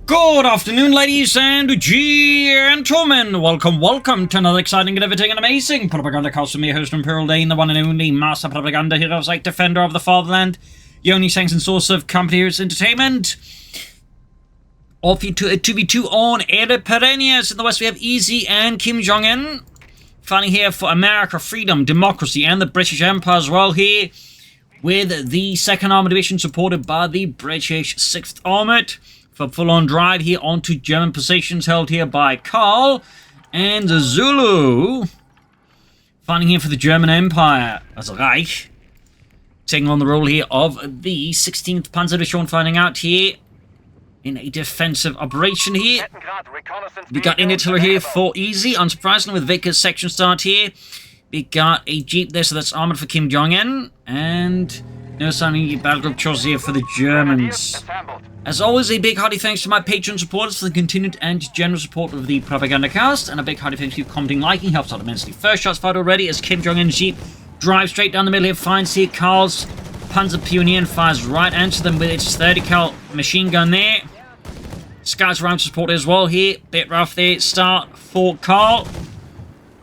Good afternoon, ladies and gentlemen. Welcome to another exciting, innovative, and amazing Propagandacast with me, host Imperial Dane, the one and only master propaganda hero, like defender of the fatherland, the only sense and source of company heroes entertainment. Off you to a 2v2 on Aere Perennius. In the west, we have Easy and KimYeong. Fighting here for America, freedom, democracy, and the British Empire as well here, with the 2nd Armoured Division supported by the British 6th Armoured. For full-on drive here onto German positions held here by Karl and Zulu. Fighting here for the German Empire as a Reich. Taking on the role here of the 16th Panzer Division, finding out here in a defensive operation here. We got Indian Artillery here for Easy, unsurprisingly, with Vickers section start here. We got a Jeep there, so that's armored for KimYeong, and no sign battle group choice here for the Germans. As always, a big hearty thanks to my Patreon supporters for the continued and generous support of the Propagandacast, and a big hearty thanks to you commenting, liking, helps out immensely. First shots fired already as KimYeong's Jeep drives straight down the middle here, finds here Karl's Panzer Pioneer and fires right into them with its 30 cal machine gun there. Scouts around to support as well here. Bit rough there. Start for Karl.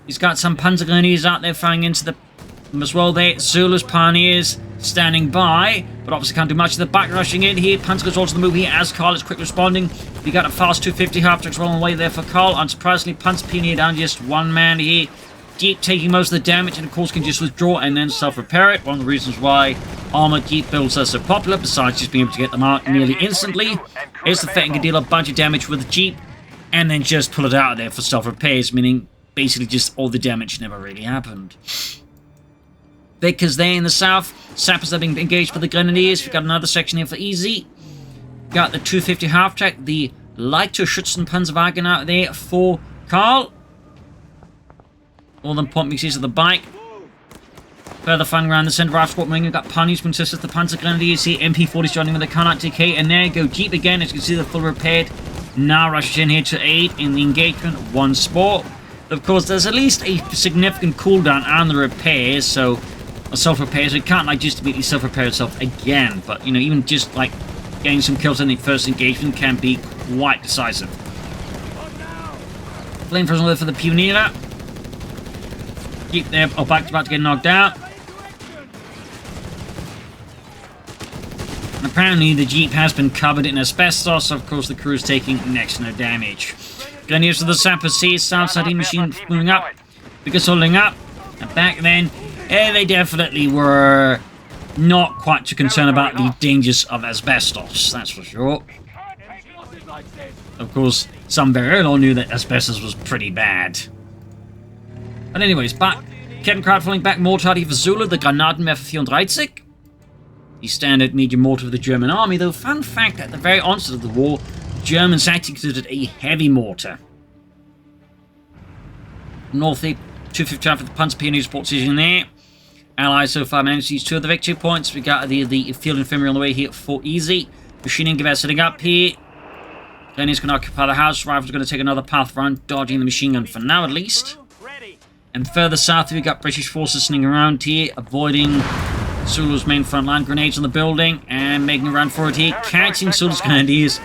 He's got some Panzer Grenadiers out there firing into them as well there. Zulu's Pioneers standing by, but obviously can't do much. The back rushing in here. Panzer goes also the move here as Karl is quick responding. We got a fast 250 half-tracks rolling away there for Karl. Unsurprisingly, Panzer Pioneer down just one man here. Jeep taking most of the damage and of course can just withdraw and then self-repair it. One of the reasons why armored Jeep builds are so popular, besides just being able to get them out nearly instantly, is the fact you can deal a bunch of damage with the Jeep and then just pull it out of there for self-repairs, meaning basically just all the damage never really happened. Vickers there in the south. Sappers are being engaged by the Grenadiers. We've got another section here for Easy. Got the 250 half-track, the lighter Schützen Panzerwagen out there for Karl. All them pump mixes of the bike. Further flying around the centre of squad wing, we've got Pioneers from Sisters, the Panzer Grenadiers here. MP40's joining with the Karl DAK, and there you go. Jeep again, as you can see, the full repaired. Now rushes in here to aid in the engagement once more. Of course, there's at least a significant cooldown on the repairs, so self-repair, so it can't like just immediately self-repair itself again. But you know, even just like getting some kills in the first engagement can be quite decisive. Flamethrower for the Pioneer. Jeep there, about to get knocked out. And apparently the Jeep has been covered in asbestos, so of course the crew is taking next to no damage. Grenadiers to the Sapper C, Southside machine moving up, because holding up, and back then, they definitely were not quite too concerned about the dangers of asbestos, that's for sure. Of course, some very early on knew that asbestos was pretty bad. But anyways, back. Kettenkrad falling back, mortar for Zulu, the Granatenwerfer 34. The standard medium mortar of the German army, though fun fact, at the very onset of the war, Germans actually included a heavy mortar. North 250 for the Panzer Pioneer support position there. Allies so far managed to use 2 of the victory points. We got the field infantry on the way here for Easy. Machining gewehr setting up here. Grenadiers can occupy the house. Rifles are going to take another path around, dodging the machine gun for now at least. And further south we got British forces sneaking around here, avoiding Zulu's main front line. Grenades on the building and making a run for it here, catching Zulu's Grenadiers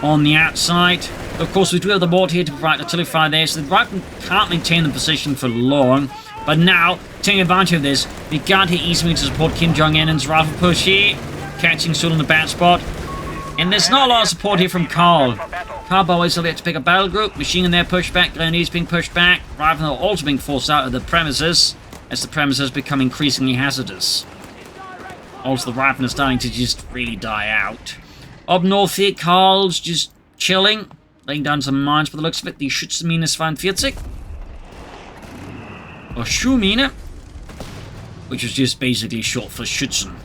on the outside. Of course, we do have the mortar here to provide artillery fire there, so the rifle can't maintain the position for long. But now, taking advantage of this, we got here easily to support KimYeong and his rifle push here, catching Zulu in the bad spot. And there's not a lot of support here from Karl. Karl always will have to pick a battle group, machine gun there pushed back, Grenadiers being pushed back, rifle also being forced out of the premises, as the premises become increasingly hazardous. Also, the rifle is starting to just really die out. Up north here, Karl's just chilling, laying down some mines for the looks of it. The Schützenmine 42. Or Schuhmine, which is just basically short for Schützen.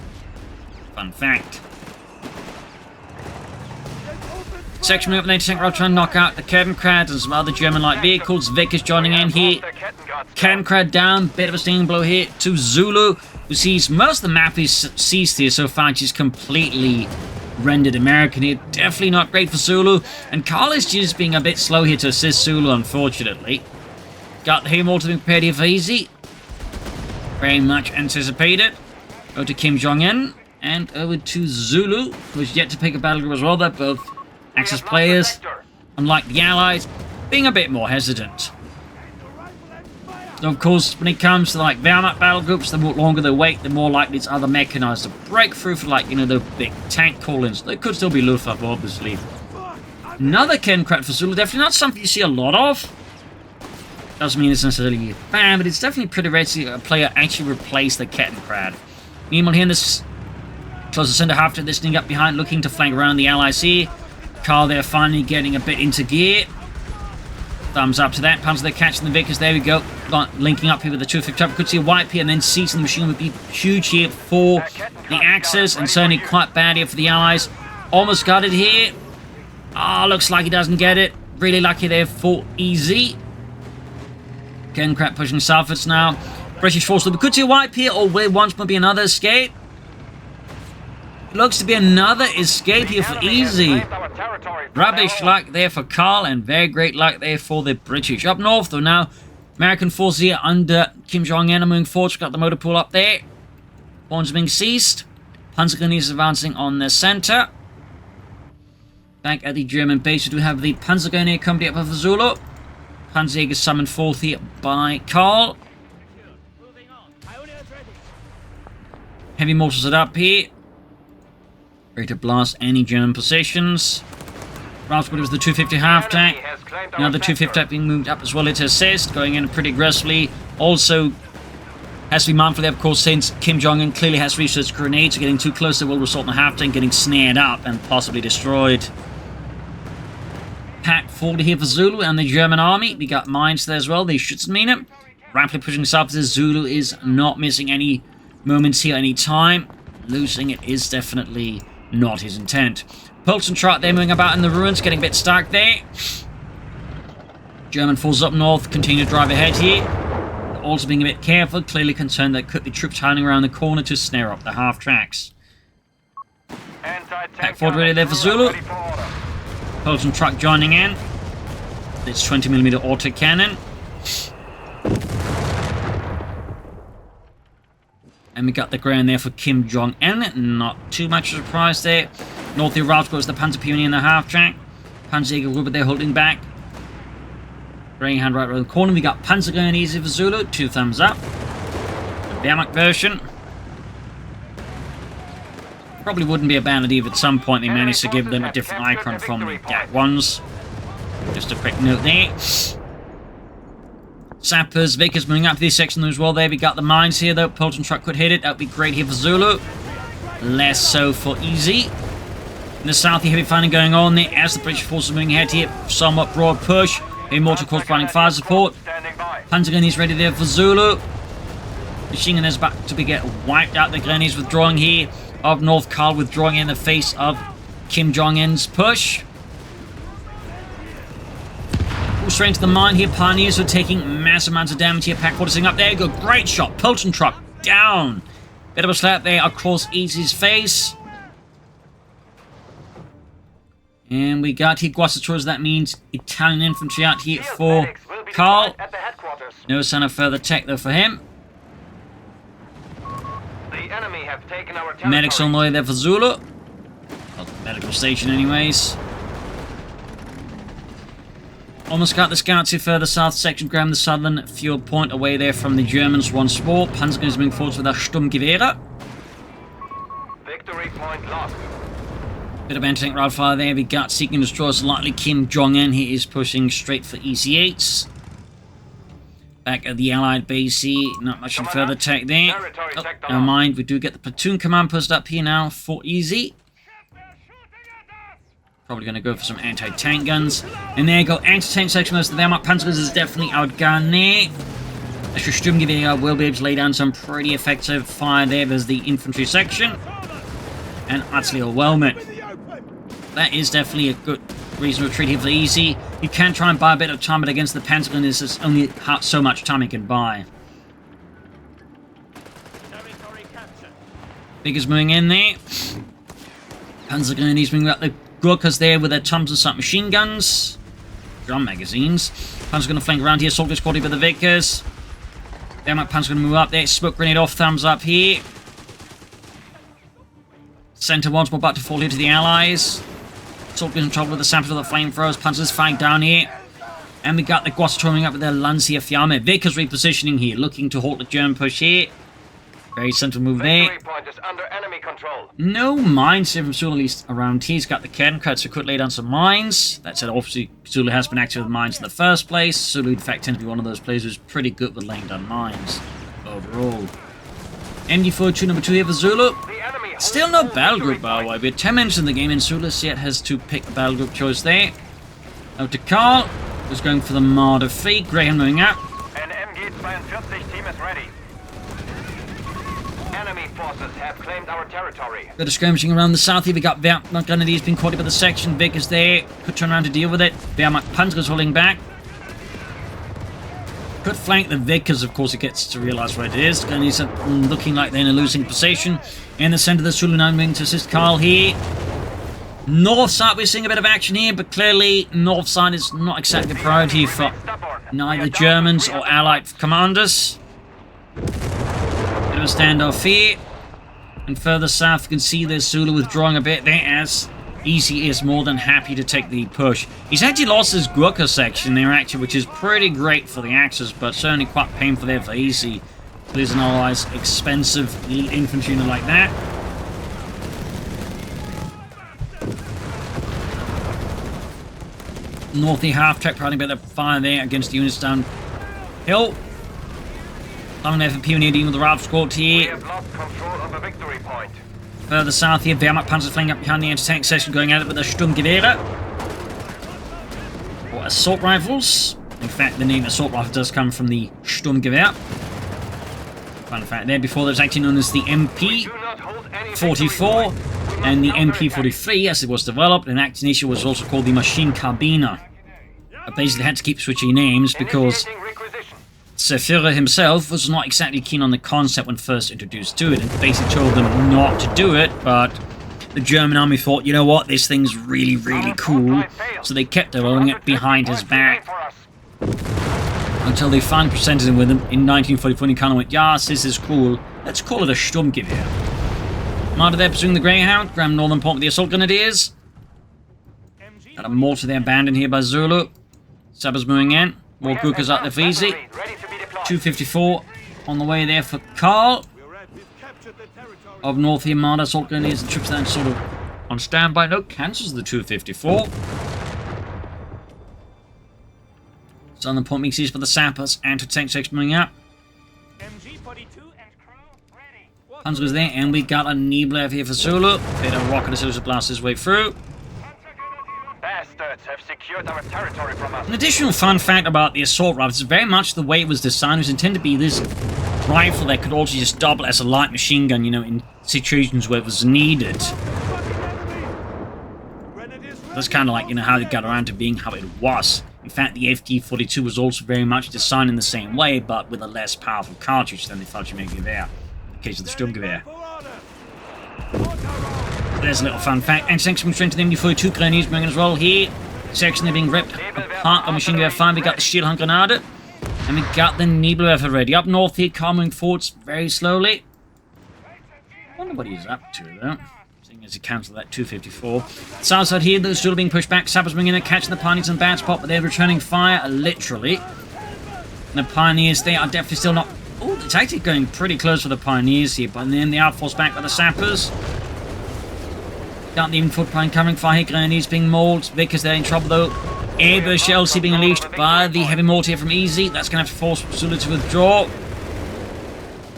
Fun fact. Section of 90% road trying to knock out the Kettenkrad and some other German light vehicles. Vickers joining in here. Kettenkrad down, bit of a stinging blow here to Zulu, who sees most of the map is seized here so far. She's completely rendered American here. Definitely not great for Zulu. And Karl is just being a bit slow here to assist Zulu, unfortunately. Got the Haymortar being prepared here for Easy. Very much anticipated. Go to KimYeong and over to Zulu, who's yet to pick a battle group as well. They're both Axis players, unlike the Allies, being a bit more hesitant. So of course, when it comes to like Wehrmacht battle groups, the longer they wait, the more likely it's other mechanized to break through for like, you know, the big tank call-ins. There could still be Luftwaffe, obviously. Another Kettenkrat for Zulu, definitely not something you see a lot of. Doesn't mean it's necessarily bad, but it's definitely pretty rare to see a player actually replace the Kettenkrat. Meanwhile, here in this closer center half to this thing up behind, looking to flank around the Allies here. Karl there finally getting a bit into gear. Thumbs up to that. Panzer catching the Vickers. There we go. Linking up here with the 250. Could see a wipe here and then seizing the machine would be huge here for the Axis and certainly quite bad here for the Allies. Almost got it here. Ah, looks like he doesn't get it. Really lucky there for easy. Kettenkrat pushing southwards now. British force. We could see a wipe here, or where once might be another escape. Looks to be another escape here for easy. Rubbish luck there for Karl and very great luck there for the British. Up north though now, American forces here under KimYeong are moving forward. We've got the motor pool up there. Bombs being seized. Panzergrenadiers advancing on the center. Back at the German base, we do have the Panzergrenadier company up of Zulu. Panzerjäger summoned forth here by Karl. Heavy mortars are up here. Ready to blast any German positions. Raspberry was the 250 half-tank. Now the 250 being moved up as well to assist, going in pretty aggressively. Also, has to be mindful, of course, since KimYeong clearly has research grenades, so getting too close they will result in the half-tank getting snared up and possibly destroyed. Pack 40 here for Zulu and the German army. We got mines there as well, they should mean it. Rapidly pushing south, Zulu is not missing any moments here, any time. Losing it is definitely not his intent. Pulse and Trot, they're moving about in the ruins, getting a bit stuck there. German forces up north, continue to drive ahead here. They're also being a bit careful, clearly concerned that could be troops hiding around the corner to snare up the half-tracks. Pack forward ready there for Zulu. Pulse and Trot joining in. It's 20mm autocannon. And we got the ground there for KimYeong. Not too much of a surprise there. North of route goes the Panzer Pioneer in the half-track. Panzerjäger Gruppe there holding back. Greyhound right around the corner. We got Panzergrenadiers for Zulu. 2 thumbs up. The Wehrmacht version. Probably wouldn't be a bad idea if at some point they managed to give them a different icon from the DAK ones. Just a quick note there. Sappers, Vickers moving up to this section as well. There we got the mines here though. Polton truck could hit it. That would be great here for Zulu. Less so for easy. In the south, the heavy fighting going on there as the British forces moving ahead here. Somewhat broad push. A mortar course providing fire support. Panzergrenadiers ready there for Zulu. Machine gun is about to be get wiped out. The grenadiers withdrawing here. Up north, Karl withdrawing in the face of KimYeong's push. Straight to the mine here. Pioneers are taking massive amounts of damage here. Pack 40 sitting up there. Go. Great shot. Polton truck down. Bit of a slap there across Easy's face. And we got here Guassatores. That means Italian infantry out here for Karl. No sign of further tech though for him. Medics on the way there for Zulu. Well, medical station anyways. Almost got the scouts here further south section, grabbing the southern field point away there from the Germans once more. Panzer is moving forward with our Sturmgewehre. Victory point locked. Bit of anti-tank round fire there. We got seeking to destroy slightly KimYeong. He is pushing straight for EC8s. Back at the Allied base here, not much in further tech there. Oh, never mind, we do get the platoon command post up here now for easy. Probably going to go for some anti-tank guns. And there you go, anti-tank section. Most of the Wehrmacht Panzers is definitely outgunned there. Extra Sturmgewehr will be able to lay down some pretty effective fire there. There's the infantry section. And utterly overwhelm it. That is definitely a good reason to retreat here for easy. You can try and buy a bit of time, but against the Panzergrenadiers, there's only so much time you can buy. Biggers moving in there. Panzergrenadiers moving up the Gurkhas there with their Thompson submachine guns. Drum magazines. Panzer's going to flank around here. Soldier squad for the Vickers. Wehrmacht Panzer going to move up there. Smoke grenade off. Thumbs up here. Center once more about to fall here to the Allies. Assault in trouble with the samples of the flamethrowers. Panzers fighting down here. And we got the Guas coming up with their Lancia Fiamme. Vickers repositioning here, looking to halt the German push here. Very central move there. Point is under enemy control. No mines here from Zulu, at least around here. He's got the Kernkreuz, so could lay down some mines. That said, obviously, Zulu has been active with mines in the first place. Zulu, in fact, tends to be one of those players who's pretty good with laying down mines overall. MD42 number 2 here for Zulu. Still no battle group, by the way. We had 10 minutes in the game, and Zulu yet has to pick the battle group choice there. Out to Karl, who's going for the Marder feed. Graham moving out. An MG-42 team is ready. Enemy forces have claimed our territory. Bit of skirmishing around the south here. We got Wehrmacht Grenadiers being caught up with the section. Vick is there. Could turn around to deal with it. Wehrmacht Panzer is holding back. Could flank the Vickers, of course, it gets to realise where it is. Grenadiers are looking like they're in a losing position. In the centre, the Zulu now moving to assist Karl here. North side, we're seeing a bit of action here, but clearly north side is not exactly a priority for neither Germans or Allied commanders. Bit of a standoff here. And further south, you can see there's Zulu withdrawing a bit there, as Easy is more than happy to take the push. He's actually lost his Gurkha section there, actually, which is pretty great for the Axis, but certainly quite painful there for Easy. There's an otherwise expensive infantry unit like that. Northy half-track prouding a bit of fire there against the units downhill. Long there for Pioneer dealing with the Ralph squad here. We have lost control of a victory point. Further south here, Wehrmacht Panzer flanking up behind the anti-tank section, going at it with the Sturmgewehre. Or assault rifles. In fact, the name assault rifle does come from the Sturmgewehr. Fun fact there, before there was actually known as the MP44 and the MP43 as it was developed, and actually initially was also called the Maschinenkarbine. I basically had to keep switching names because Sir Führer himself was not exactly keen on the concept when first introduced to it, and basically told them not to do it, but the German army thought, you know what, this thing's really, really cool, so they kept developing it behind his back. Until they finally presented him with him in 1944, and he kind of went, yes, this is cool, let's call it a Sturmgewehr. Marder there pursuing the Greyhound, Grand Northern Point with the Assault Grenadiers. Got a mortar there abandoned here by Zulu. Sappers moving in. More Gurkhas out there for Easy. 254 on the way there for Karl. Of North here, Marder, Assault Grenadiers and troops then sort of on standby. No, cancels the 254. Southern Point makes easy for the Sappers. Anti-tank section moving up. Panzer was there, and we got a Neblev here for Zulu. Bit of rocket as soon as it blasts his way through. Bastards have secured our territory from us. An additional fun fact about the assault rifle is very much the way it was designed. It was intended to be this rifle that could also just double as a light machine gun, you know, in situations where it was needed. That's kind of like, you know, how it got around to being how it was. In fact, the FD42 was also very much designed in the same way, but with a less powerful cartridge than the Fallschirmjäger. In the case of the Sturmgewehr. There's a little fun fact. Anti-tanks coming straight to the MD42 Grenadiers moving as well here. Section they're being ripped apart by Machine Gewehr 5. We got the Schielhandgranate. And we got the Nebelwerfer ready. Up north here, Karl moving forwards very slowly. I wonder what he's up to, though. Seeing as he cancelled that 254. South side here, those still being pushed back. Sappers moving in, catching the Pioneers in bad spot, but they're returning fire, literally. And the Pioneers, they are definitely still not... Oh, it's actually going pretty close for the Pioneers here, but then they are forced back by the Sappers. Got the even footplane covering fire here, Grenadiers being mauled. Vickers there in trouble though. Airburst shells being unleashed by the heavy mortar here from Easy. That's going to have to force Zulu to withdraw.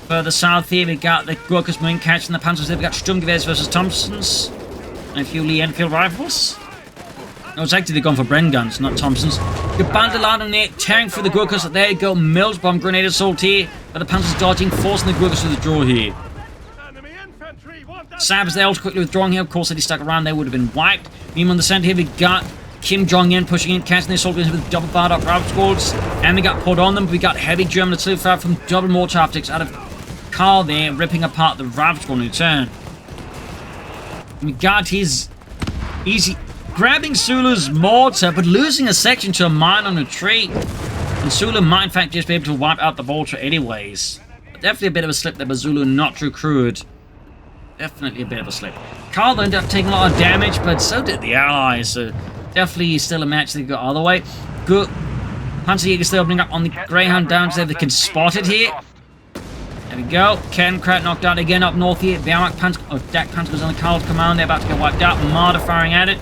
Further south here, we got the Gurkhas moving, catching the Panzers there. We got Sturmgewehrs versus Thompsons. And a few Lee Enfield rifles. No, it's actually they've gone for Bren guns, not Thompsons. The Bandeladon there, tearing through the Gurkhas. There you go, Mills bomb grenade assault here. But the Panzers dodging, forcing the Gurkhas to withdraw here. Sappers there also quickly withdrawing here. Of course, if he stuck around, they would have been wiped. Meanwhile, on the center here, we got KimYeong pushing in, catching the soldiers with double barred up route squads. And we got put on them. We got heavy German artillery fire from double mortar optics out of Karl there, ripping apart the route squad in return. We got his Easy grabbing Zulu's mortar, but losing a section to a mine on retreat. And Zulu might, in fact, just be able to wipe out the mortar anyways. But definitely a bit of a slip there, but Zulu not too crude. Definitely a bit of a slip. Karl ended up taking a lot of damage, but so did the Allies. So definitely still a match they got all the way. Good. Panzerjäger still opening up on the Greyhound down there. They can spot it here. There we go. Kernkrat knocked out again up north here. Wehrmacht Panzer. Oh, DAK Panzer goes on the Karl's command. They're about to get wiped out. Marder firing at it.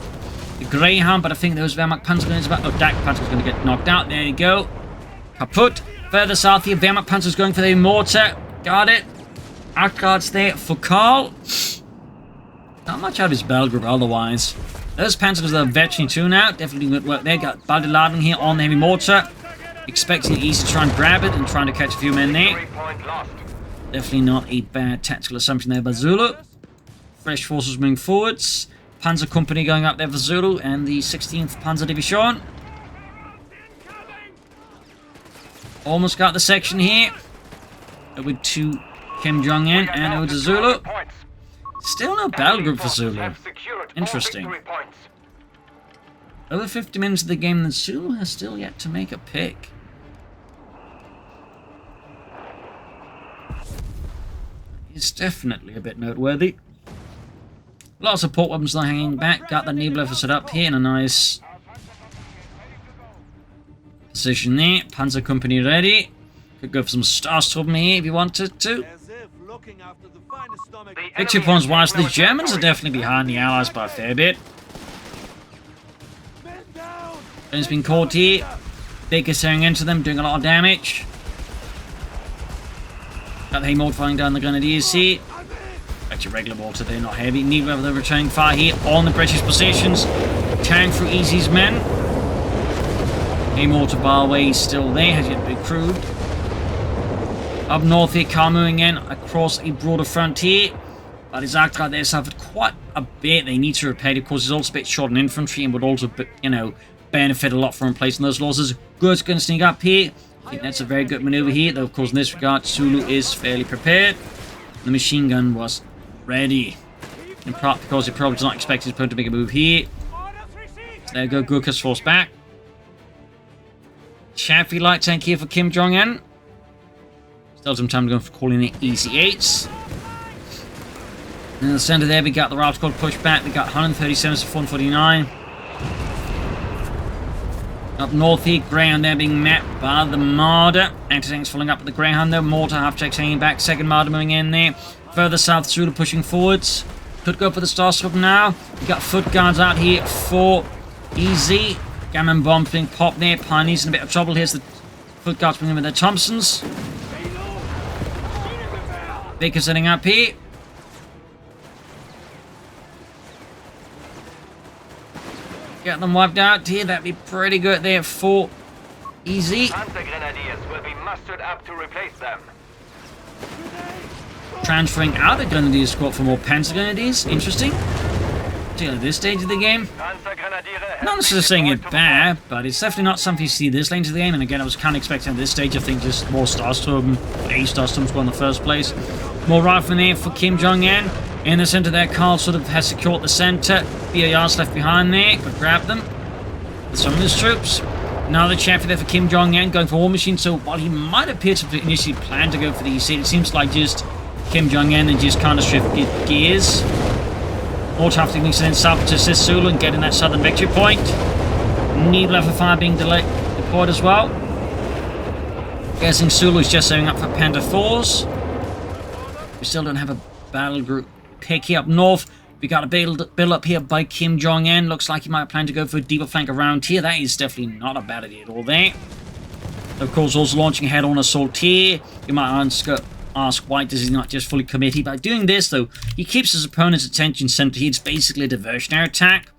The Greyhound, but I think those Wehrmacht Panzer is about. Oh, DAK Panzer is going to get knocked out. There you go. Kaput. Further south here, Wehrmacht Panzer is going for the mortar. Got it. Artguards there for Karl. Not much out of his battle group otherwise. Those Panzers are veteran too now. Definitely good work there. Got Baldelading here on the heavy mortar. Expecting easy to try and grab it and trying to catch a few men there. Definitely not a bad tactical assumption there by Zulu. Fresh forces moving forwards. Panzer Company going up there for Zulu and the 16th Panzer Division. Almost got the section here. Over to KimYeong and over to Zulu. Still no battle group for Zulu. Interesting. Over 50 minutes of the game, and Zulu has still yet to make a pick. It's definitely a bit noteworthy. A lot of support weapons are hanging back. Got the Nebula set up here in a nice position there. Panzer Company ready. Could go for some Starstorm here if you wanted to. Victory points wise, the Germans are definitely behind the Allies by a fair bit. And it's been caught here. Baker tearing into them, doing a lot of damage. Got the Armoured firing down the Grenadiers here. Actually, regular mortar, they're not heavy. Neither of them returning fire here on the British positions. Tearing through Easy's men. Armoured barway is still there, has yet to be crewed. Up north here, Karl moving in across a broader frontier. But his Artguard there suffered quite a bit. They need to repair it. Of course, he's also a bit short on infantry and would also, you know, benefit a lot from replacing those losses. Good's going to sneak up here. I think that's a very good maneuver here. Though, of course, in this regard, Zulu is fairly prepared. The machine gun was ready. In part because he probably does not expect his opponent to make a move here. So there you go, Gurkha's force back. Chaffee light tank here for KimYeong. Still some time to go for calling it easy 8s. In the center there, we got the Ralph Squad pushed back. We got 137 to 149. Up north here, Greyhound there being met by the Marder. Anti-tanks following up with the Greyhound though. Mortar half-checks hanging back. Second Marder moving in there. Further south, Zulu pushing forwards. Could go for the Starstorm now. We got foot guards out here for easy. Gammon bombs being popped there. Pioneers in a bit of trouble. Here's the foot guards bringing in with their Thompsons. Baker setting up here. Get them wiped out here. That'd be pretty good there for easy. Panzer Grenadiers will be mustered up to replace them. Transferring out the Grenadier squad for more Panzer Grenadiers. Interesting. At this stage of the game. Not necessarily saying it's bad, but it's definitely not something you see this late into the game. And again, I was kind of expecting at this stage, I think just more Starstorm, a Starstorm squad in the first place. More riflemen there for KimYeong. In the center there, Karl sort of has secured the center. BAR's left behind there, but grab them. With some of his troops. Now the Chaffee there for KimYeong going for War Machine. So while he might appear to initially plan to go for the EC, it seems like just KimYeong and just kind of shifted gears. More tough techniques and then south to assist Zulu and getting that southern victory point. Nebula for fire being deployed as well. Guessing Zulu is just setting up for Panther 4s. We still don't have a battle group pick here up north. We got a build up here by KimYeong. Looks like he might plan to go for a deeper flank around here. That is definitely not a bad idea at all there. Of course, also launching ahead on assault here. You might ask why does he not just fully commit here. By doing this, though, he keeps his opponent's attention centered here. It's basically a diversionary attack.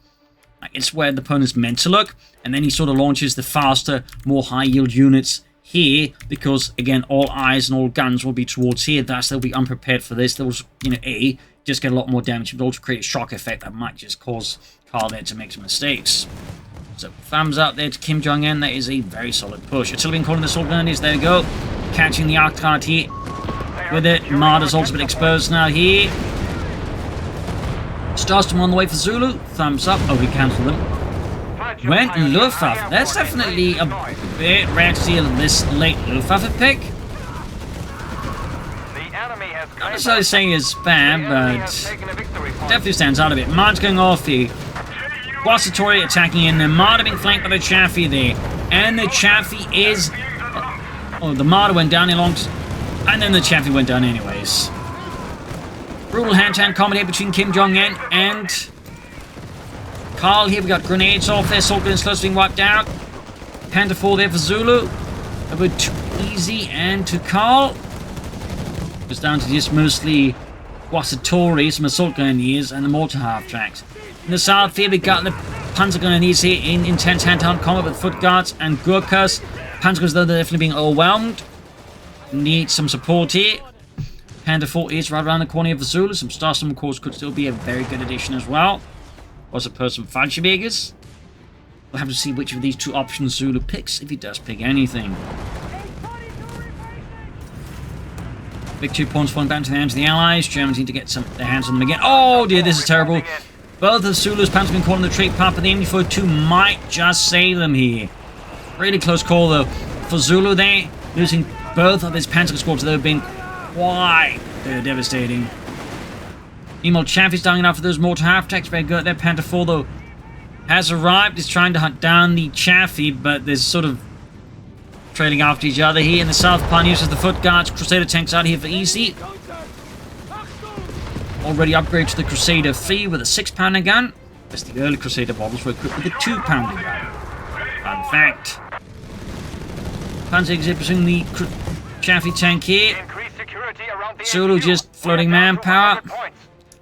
It's where the opponent's meant to look. And then he sort of launches the faster, more high-yield units here. Because, again, all eyes and all guns will be towards here. Thus, they'll be unprepared for this. They'll, just get a lot more damage. But also create a shock effect that might just cause Karl there to make some mistakes. So, thumbs up there to KimYeong. That is a very solid push. Until being calling the assault grenadiers. There we go. Catching the Arctard here. With it, Marder's also been exposed now here. Starstorm on the way for Zulu. Thumbs up. Oh, we cancelled them. Went Luftwaffe. That's definitely a bit rare to see this late Luftwaffe pick. The enemy has not necessarily saying it's bad, but definitely stands out a bit. Mar's going off here. Quasitori attacking in. The Marder being flanked by the Chaffee there. And the Chaffee is... Oh, the Marder went down along... And then the Chaffee went down anyways. Brutal hand-to-hand combat here between KimYeong and... Karl here. We got grenades off there. Assault guns close to being wiped out. Panda 4 there for Zulu. A bit too easy. And to Karl. It's down to just mostly Quasitori, some assault grenadiers, and the mortar half-tracks. In the south here, we got the Panzer grenadiers here in intense hand-to-hand combat with foot guards and Gurkhas. Panzer guards, though, they're definitely being overwhelmed. Need some support here. Panda 4 is right around the corner of the Zulu. Some Starstorm, of course, could still be a very good addition as well. Also, some Fallschirmjägers. We'll have to see which of these two options Zulu picks, if he does pick anything. Big 2 points falling back to the hands of the Allies. Germans need to get their hands on them again. Oh dear, this is terrible. Both of the Zulus, Panzer been caught in the retreat path, but the MD-42 might just save them here. Really close call though. For Zulu there, losing both of his Panzer squads, they've been quite devastating. Meanwhile, Chaffee's dying out for those mortar half-attacks. Very good. Their Panther 4 though has arrived. Is trying to hunt down the Chaffee, but there's sort of trailing after each other here. In the south, Pan uses the foot guards. Crusader tanks out here for easy. Already upgraded to the Crusader 3 with a 6-pounder gun. As the early Crusader models were equipped with a 2-pounder gun. Fun fact. Panzer exhibiting the Chaffee tank here. Zulu just floating manpower.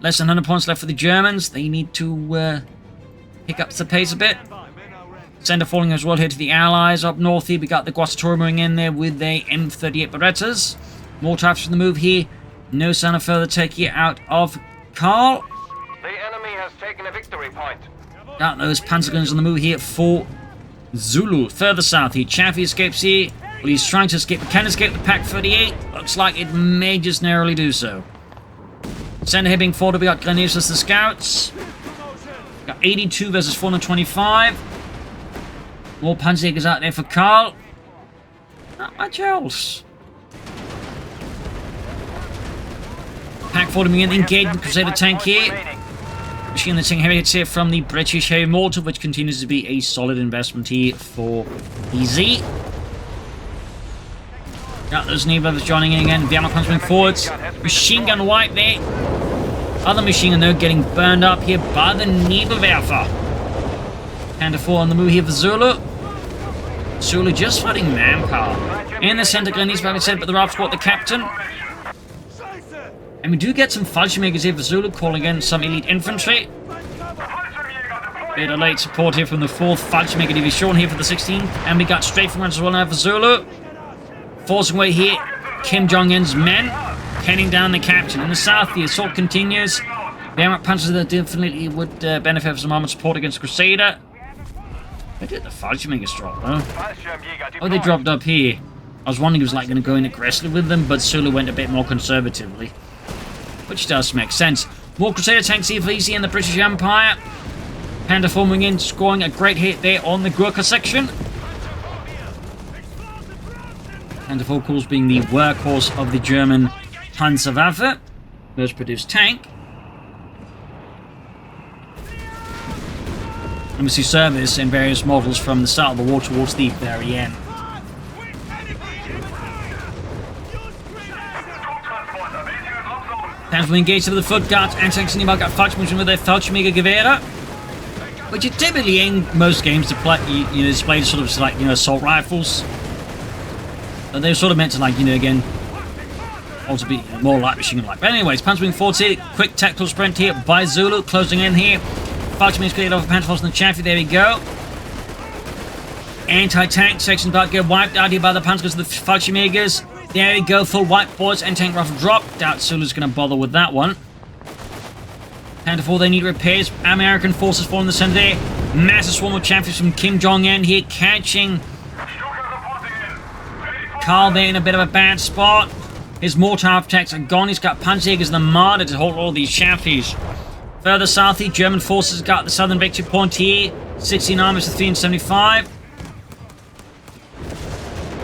Less than 100 points left for the Germans. They need to pick up the pace a bit. Center falling as well here to the Allies. Up north here, we got the Quasitori moving in there with their M38 Berettas. More types from the move here. No sign of further take here out of Karl. The enemy has taken a victory point. Got those Panzer guns on the move here for Zulu. Further south here, Chaffee escapes here. Well, he's trying to escape, but can escape the Pack 38. Looks like it may just narrowly do so. Center here being forwarded, we got Grenadiers as the scouts. Got 82 versus 425. More Panzerjägers out there for Karl. Not much else. Pack 40 moving in, engaged the Crusader tank here. Machine the heavy hits here from the British heavy mortar, which continues to be a solid investment here for EZ. Got those knee brothers joining in again. The ammo comes moving forwards. Machine gun wipe there. Other machine gun though getting burned up here by the Nebelwerfer. Panda 4 on the move here for Zulu. Zulu just fighting manpower. In the center, Grenadiers by said, but the Raft squad the captain. And we do get some Fallschirmjägers here for Zulu, calling in some elite infantry. Bit of late support here from the 4th Fallschirmjäger Division here for the 16th. And we got strafe runs as well now for Zulu. Forcing away here, KimYeong's men, heading down the captain. In the south, the assault continues. The armored panzers that definitely would benefit from some armored support against Crusader. Where did the Fallschirmjägers drop, though? Oh, they dropped up here. I was wondering if he was going to go in aggressively with them, but Zulu went a bit more conservatively. Which does make sense. More Crusader tanks here for easy in the British Empire. Panda forming in, scoring a great hit there on the Gurkha section. Panda 4, of course, being the workhorse of the German Panzerwaffe. Most produced tank. And we see service in various models from the start of the war towards the very end. Tanks will engage with the foot guards and tanks in the got Fallschirmjäger with their Fallschirmjäger Gewehre, which are typically in most games to play, display sort of like, assault rifles. And they're sort of meant to, like, again, also be more light machine gun like. But anyways, Panzer moving forward here, quick tactical sprint here by Zulu, closing in here. Fallschirmjäger's cleared off Panther Force and the Chaffee, there we go. Anti-tank section about to get wiped out here by the Panzers of the Fallschirmjägers. There we go, full white boards and tank rifle drop. Doubt Zulu's going to bother with that one. Panther 4, they need repairs. American forces falling in the center there. Massive swarm of Chaffies from KimYeong here, catching Karl there in a bit of a bad spot. His mortar attacks are gone. He's got Panzerjägers and the Marder to hold all these Chaffies. Further south, the German forces got the southern victory point here. 69 versus 375.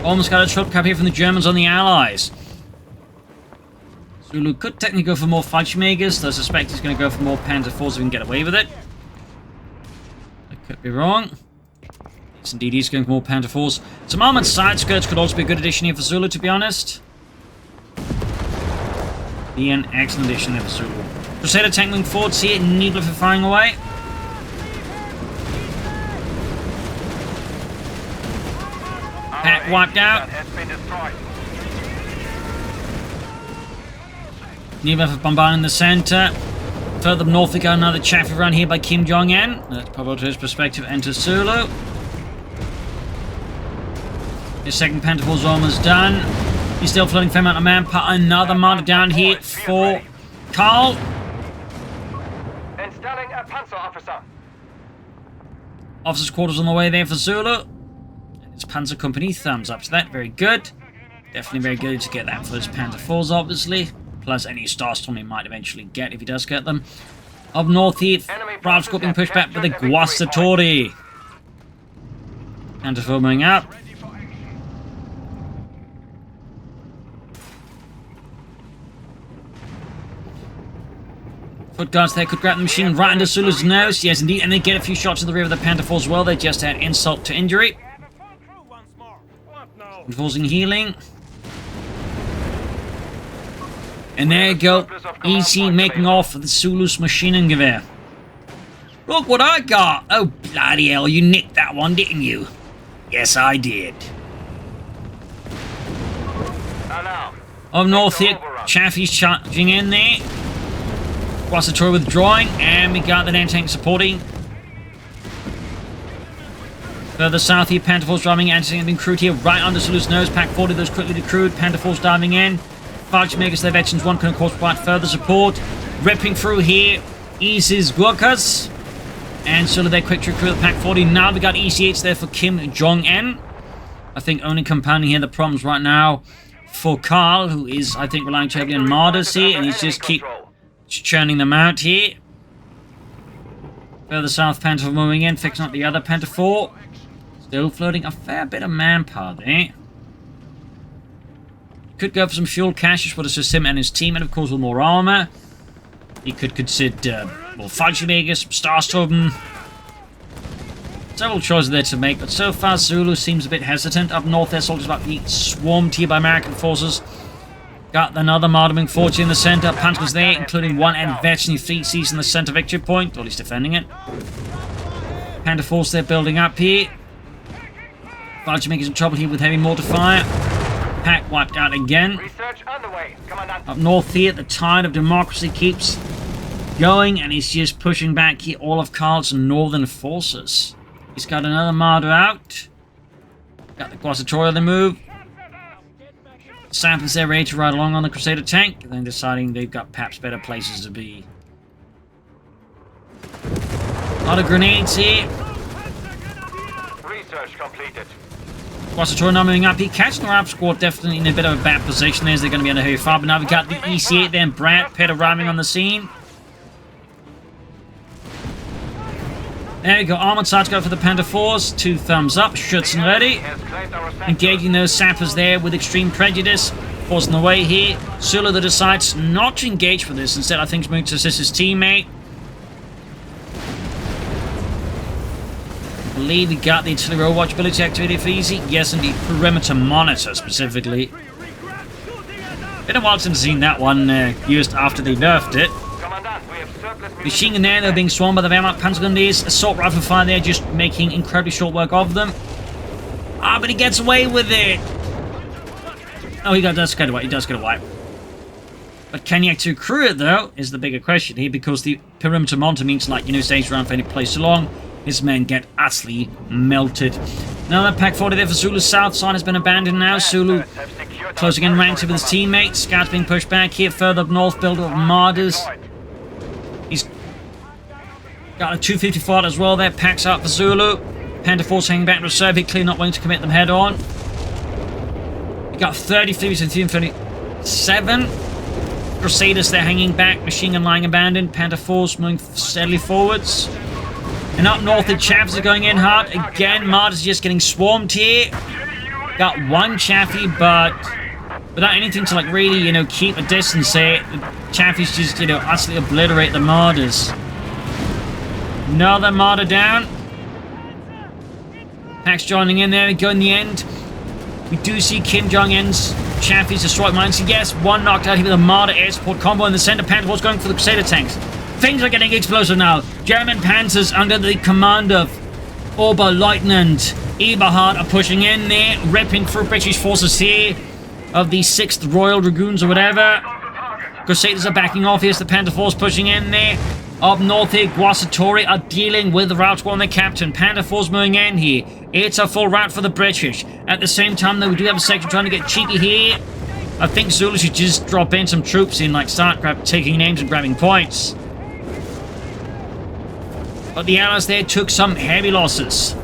Almost got a troop cap here from the Germans on the Allies. Zulu could technically go for more Fallschirmjägers, though I suspect he's going to go for more Panzer IVs if he can get away with it. I could be wrong. Yes, indeed, he's going for more Panzer IVs. Some armored side skirts could also be a good addition here for Zulu, to be honest. Be an excellent addition there for Zulu. Crusader tank moving forwards here, Niebler for firing away. Pack wiped out. Niebler for bombarding the center. Further north we got another chaffy run here by KimYeong. That's probably to his perspective enters Zulu. His second Panther IV's almost done. He's still floating fair amount of manpower. Another martyr down here for Karl. Installing a Panzer officer. Officer's quarters on the way there for Zulu. And his Panzer Company, thumbs up to that. Very good. Definitely very good to get that for his Panther IVs, obviously. Plus any Starstorm he might eventually get if he does get them. Up north here, Bravo Squad being pushed back by the Guastatori. Panther IV moving up. Foot guards there could grab the machine right under Zulu's nose. Yes, indeed. And they get a few shots to the rear of the Panther IV as well. They just had insult to injury. Enforcing healing. And there you go. Easy making off with the Zulu's Maschinengewehr. Look what I got. Oh, bloody hell. You nicked that one, didn't you? Yes, I did. Up north here, Chaffee's charging in there. Guastatori withdrawing, and we got the tank supporting. Further south here, Panther IV's driving, anti-tank being crewed here right under Zulu's nose. Pack 40, those quickly decrewed. Panther IV's diving in. Fallschirmjägers, their veterans, one can of course provide further support. Ripping through here, eases Gurkhas. And Zulu there quick to recruit the Pack 40. Now we got EC8s there for KimYeong. I think only compounding here the problems right now for Karl, who is, I think, relying heavily on martyrs here, and he's just keep churning them out here. Further south, Panther IV moving in, fixing up the other Panther IV. Still floating a fair bit of manpower there. Could go for some fuel caches for just him and his team, and of course with more armor. He could consider more Fallschirmjägers, Starstorm. Several choices there to make, but so far Zulu seems a bit hesitant. Up north, their soldiers about to be swarmed here by American forces. Got another martyring forge in the center. Panthers there, including one and veteran feces in the center victory point, or at least defending it. Panther force there building up here. Fallschirmjägers in trouble here with heavy mortar fire. Pack wiped out again. Research underway, Commandant. Up north here, the tide of democracy keeps going, and he's just pushing back here all of Karl's northern forces. He's got another martyr out. Got the Guastatori on the move. Sappers there ready to ride along on the Crusader tank, and then deciding they've got perhaps better places to be. A lot of grenades here. Research completed. Guastatori now moving up here. Catching the Arab squad definitely in a bit of a bad position there, as they're going to be under heavy fire. But now we've got the EC8 there, and Brad Pitt arriving on the scene. There we go. Armored sides go for the Panther IVs. 2 thumbs up. Schützen ready. Engaging those sappers there with extreme prejudice. Forcing the way here. Zulu that decides not to engage for this. Instead, I think he's moving to assist his teammate. I believe we got the artillery overwatch ability activated for easy. Yes, indeed. Perimeter monitor specifically. Been a while since I've seen that one used after they nerfed it. Machine gun there, they're being swarmed by the Wehrmacht Panzergrenadiers. Assault rifle fire there, just making incredibly short work of them. Ah, but he gets away with it. Oh, he does get away. He does get away. But can he actually crew it, though, is the bigger question here, because the perimeter monitor means, like, you know, stays around for any place too long. His men get utterly melted. Another Pack 40 there for Zulu's south side has been abandoned now. Zulu closing in ranks with his teammates. Scouts being pushed back here. Further up north, builder of Martyrs. He's got a 254 as well there. Packs out for Zulu. Panther IV's hanging back in reserve here, clearly not willing to commit them head on. We got 33s and 337. Crusaders there hanging back. Machine gun lying abandoned. Panther IV's moving steadily forwards. And up north, the Chaffs are going in hard. Again, Martyrs just getting swarmed here. Got one Chaffee, but without anything to, like, really, you know, keep a distance there. The Chaffees just, you know, utterly obliterate the Marders. Another Marder down. Pax joining in there. We go in the end. We do see KimYeong's Chaffees destroyed mines. Yes, one knocked out here with a Marder air support combo in the center. Panther Force going for the Crusader tanks. Things are getting explosive now. German Panzers under the command of Oberleutnant Eberhard are pushing in there, ripping through British forces here of the 6th Royal Dragoons or whatever. Crusaders are backing off. Here's the Panther Force pushing in there. Up north here, Guasatori are dealing with the route on their captain. Panther Force moving in here. It's a full route for the British. At the same time, though, we do have a section trying to get cheeky here. I think Zulu should just drop in some troops in, like, start taking names and grabbing points. But the Allies there took some heavy losses.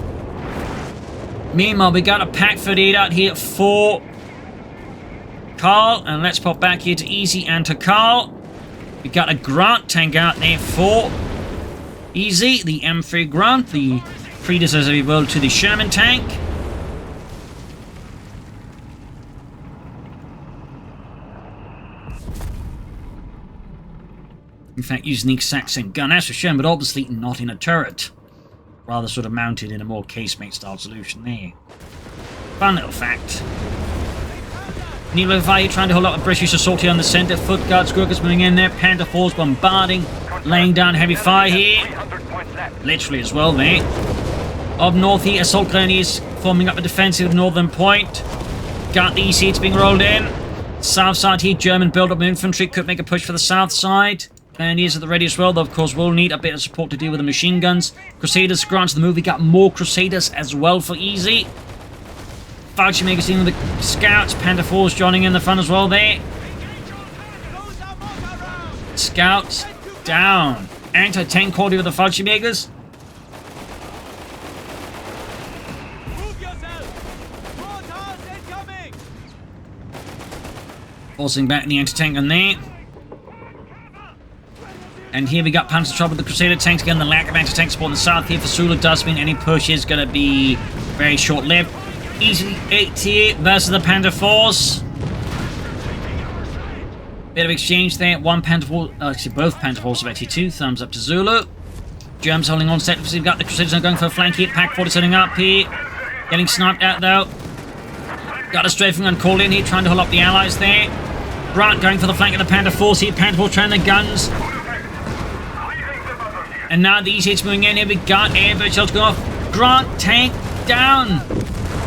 Meanwhile, we got a pack 38 out here for Karl. And let's pop back here to Easy and to Karl. We got a Grant tank out there for Easy. The M3 Grant, the predecessor, if you will, to the Sherman tank. In fact, using the exact same gun as for Sherman, but obviously not in a turret. Rather sort of mounted in a more casemate style solution there. Fun little fact. Luftwaffe trying to hold up a British assault here on the centre. Foot Guards, Gurkhas moving in there. Panther Force bombarding, laying down heavy fire here. Literally as well there. Up north here, Assault Grenadiers forming up a defensive northern point. Got the EC being rolled in. South side here, German build-up infantry could make a push for the south side. Grenadiers at the ready as well, though of course we'll need a bit of support to deal with the machine guns. Crusaders grants the move. We got more Crusaders as well for Easy. Fallschirmjäger in with the Scouts. Panther Force joining in the fun as well there. Scouts down. Anti-tank quality with the Fallschirmjägers. Forcing back the anti-tank gun there. And here we got Panzer trouble with the Crusader tanks. Again, the lack of anti-tank support in the south here for Zulu does mean any push is going to be very short-lived. Easy 8 here versus the Panther Force. Bit of exchange there. One Panther Force, actually both Panther Forces of 82. Thumbs up to Zulu. Germans holding on set. We've got the Crusaders now going for a flank here. Pack 40 setting up here. Getting sniped at though. Got a strafing gun called in here, trying to hold up the Allies there. Grant going for the flank of the Panther Force here. Panther Force trying the guns. And now the EC8's moving in here. We got air shells going off. Grant tank down.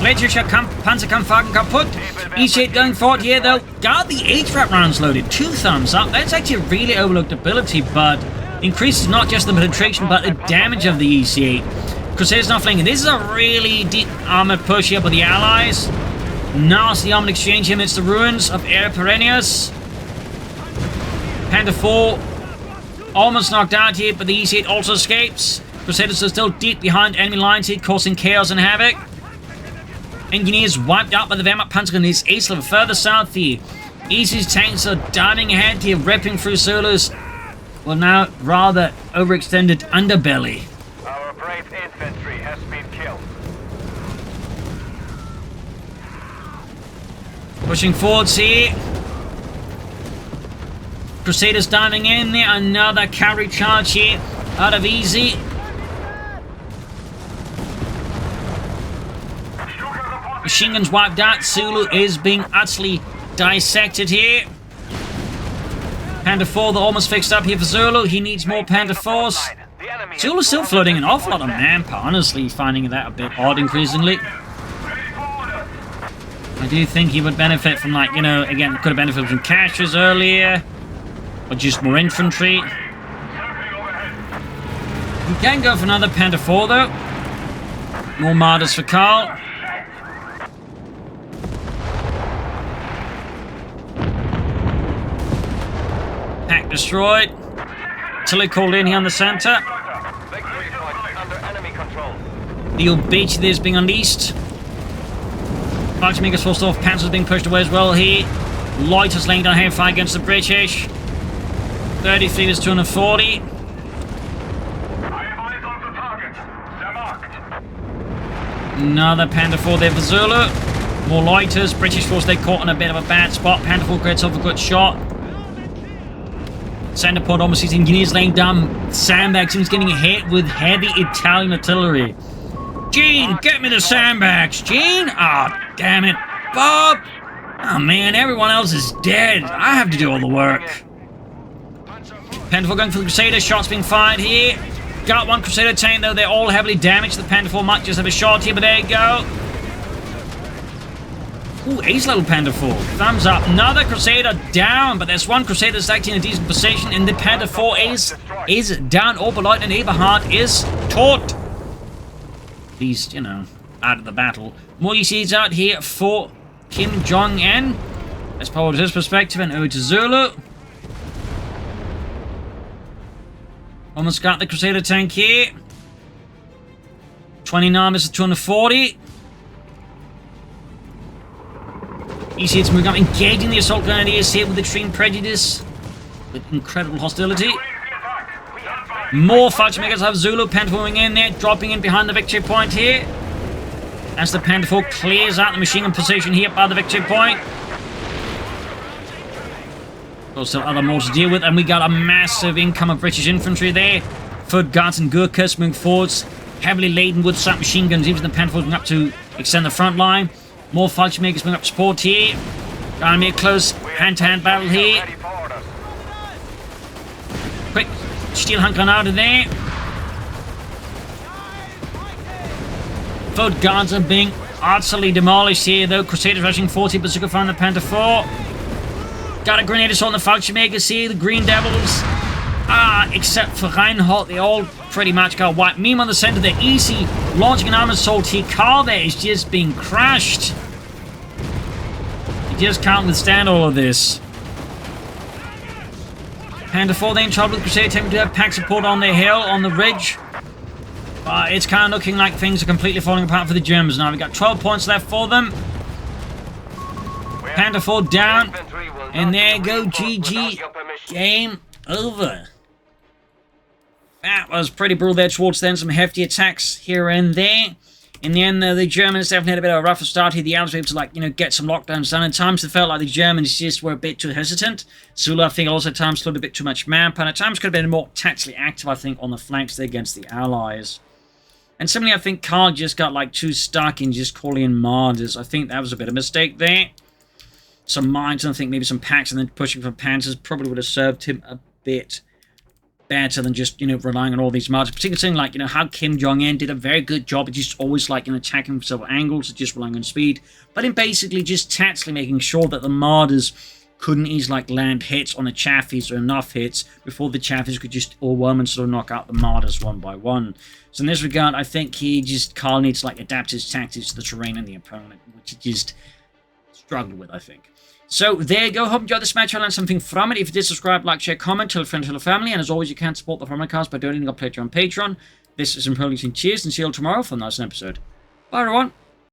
Lettischer Panzerkampfwagen kaputt. EC8 going forward here though. Got the HVAP rounds loaded. 2 thumbs up. That's actually a really overlooked ability, but increases not just the penetration but the damage of the EC8. Crusaders not flanking. This is a really deep armored push here by the Allies. Nasty armored exchange here amidst the ruins of Aere Perennius. Panther 4 almost knocked out here, but the EC8 also escapes. Crusaders are still deep behind enemy lines here, causing chaos and havoc. Engineers wiped out by the Wehrmacht Panzergrenadiers ace level further south here. Easy's tanks are diving ahead here, ripping through Zulu's, well, now rather overextended underbelly. Our brave infantry has been killed. Pushing forwards here. Crusaders diving in there. Another cavalry charge here out of Easy. Machine guns wiped out. Zulu is being utterly dissected here. Panther 4, they're almost fixed up here for Zulu. He needs more Panther Force. Zulu's still floating an awful lot of manpower. Honestly, finding that a bit odd increasingly. I do think he would benefit from, like, you know, again, could have benefited from caches earlier. Or just more infantry. You can go for another Panther 4 though. More Marders for Karl. Pack destroyed. Artillery called in here on the center. The Obiti is being unleashed. Fallschirmjäger's forced off. Panzers being pushed away as well here. Loiter's laying down heavy fire against the British. 33 is 240. Another Panther 4 there for Zulu. More loiters. British force, they caught in a bit of a bad spot. Panther 4 gets off a good shot. Center point almost his engineers laying down sandbags. He's getting hit with heavy Italian artillery. Gene, get me the sandbags, Gene! Oh, damn it. Bob! Oh man, everyone else is dead. I have to do all the work. Panther 4 going for the Crusader. Shots being fired here. Got one Crusader tank though. They're all heavily damaged. The Panther 4 might just have a shot here, but there you go. Ooh, ace level Panther 4. Thumbs up. Another Crusader down, but there's one Crusader that's actually in a decent position, and the Panther 4 is down. Oberleutnant Eberhard is taught. At least, you know, out of the battle. More ECs out here for KimYeong. Let's power his perspective and over to Zulu. Almost got the Crusader tank here. 29 versus 240. ECs moving up, engaging the assault grenadiers here with extreme prejudice. With incredible hostility. More Fallschirmjägers have Zulu. Panther 4 moving in there, dropping in behind the victory point here. As the Panther 4 clears out the machine gun position here by the victory point. Also other more to deal with, and we got a massive income of British infantry there. Foot guards and Gurkhas moving forwards, heavily laden with submachine guns, even the Panther 4 moving up to extend the front line. More Fallschirmjägers moving up support here. Gonna be a close hand-to-hand battle here. Quick steel hand grenade there. Foot guards are being utterly demolished here though. Crusaders rushing 40 bazooka from the Panther 4. Got a grenade assault on the Fallschirmjägers here. The Green Devils, except for Reinhardt, they all pretty much got wiped. Meanwhile, in the center, the easy launching an armor assault here. Karl there is just being crushed. He just can't withstand all of this. Panther 4, they in trouble with Crusader, attempting to have pack support on their hill, on the ridge. But it's kind of looking like things are completely falling apart for the Germans now. We've got 12 points left for them. Panther 4 down. And there you go, GG. Game over. That was pretty brutal there towards then. Some hefty attacks here and there. In the end, the Germans definitely had a bit of a rougher start here. The Allies were able to, like, you know, get some lockdowns done. At times, it felt like the Germans just were a bit too hesitant. Zulu, I think, also at times showed a bit too much manpower. And at times could have been more tactically active, I think, on the flanks there against the Allies. And similarly, I think Karl just got, like, too stuck in just calling in Marders. I think that was a bit of a mistake there. Some mines, and I think maybe some packs, and then pushing for Panzers probably would have served him a bit better than just, you know, relying on all these marches. Particularly something like, you know, how KimYeong did a very good job of just always, like, you know, attacking from several angles, just relying on speed, but in basically just tactically making sure that the Marders couldn't easily, like, land hits on the Chaffies or enough hits before the Chaffies could just overwhelm and sort of knock out the Marders one by one. So in this regard, I think Karl needs to, like, adapt his tactics to the terrain and the opponent, which he just struggled with, I think. So there you go. Hope you enjoyed this match. I learned something from it. If you did, subscribe, like, share, comment, tell a friend, tell a family. And as always, you can support the Propagandacaster by donating or pledging on Patreon. This is Imperial Cheers, and see you all tomorrow for the next episode. Bye, everyone.